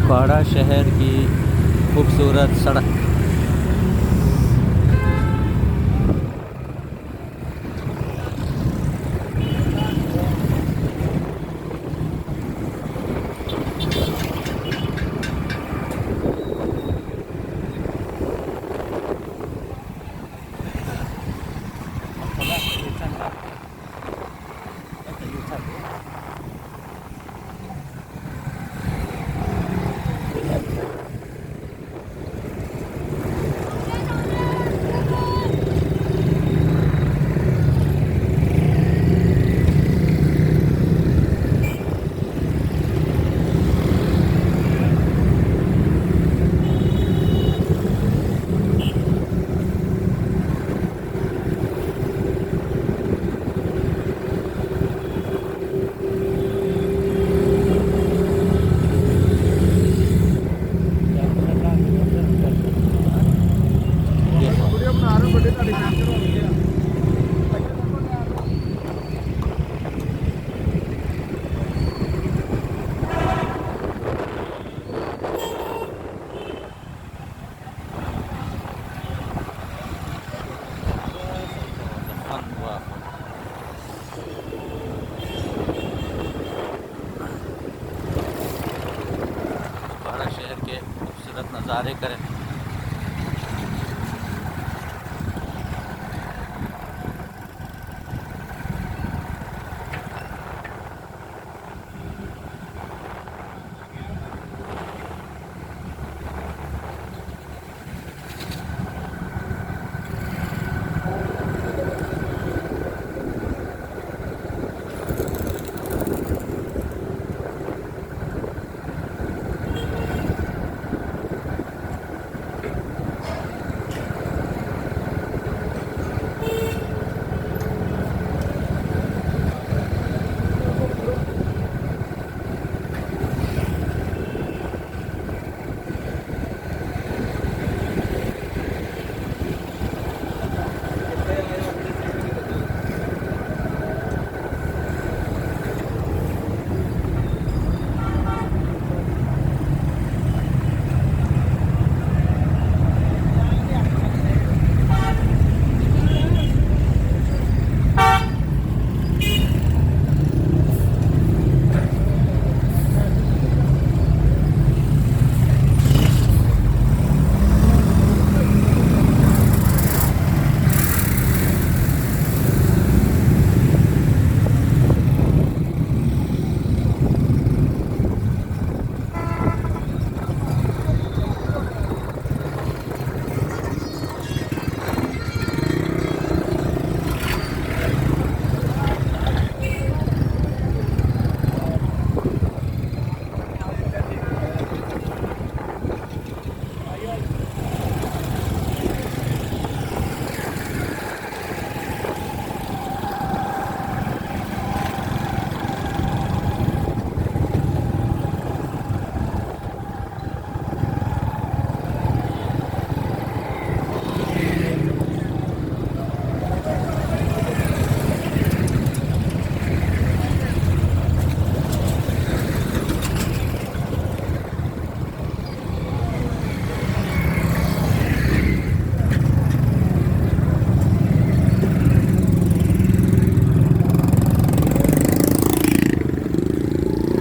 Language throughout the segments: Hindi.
बाड़ा शहर की खूबसूरत सड़क। बाड़ा शहर के खूबसूरत नज़ारे करें।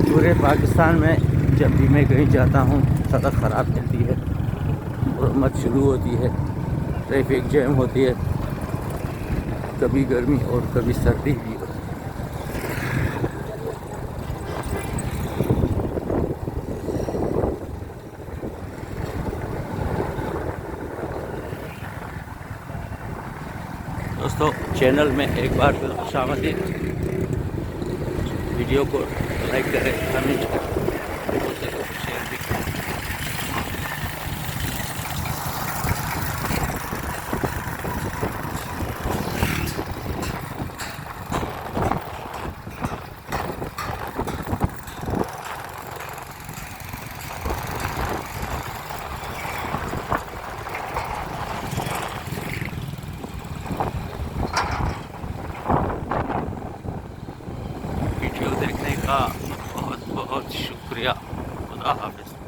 पूरे पाकिस्तान में जब भी मैं कहीं जाता हूँ सड़क ख़राब मिलती है, मत शुरू होती है, ट्रैफिक जैम होती है, कभी गर्मी और कभी सर्दी भी होती है। दोस्तों चैनल में एक बार फिर खुशामदीद। वीडियो को लाइक करें, कमेंट करें, शेयर भी करें। वीडियो देखने का बहुत बहुत शुक्रिया। खुदा हाफिज़।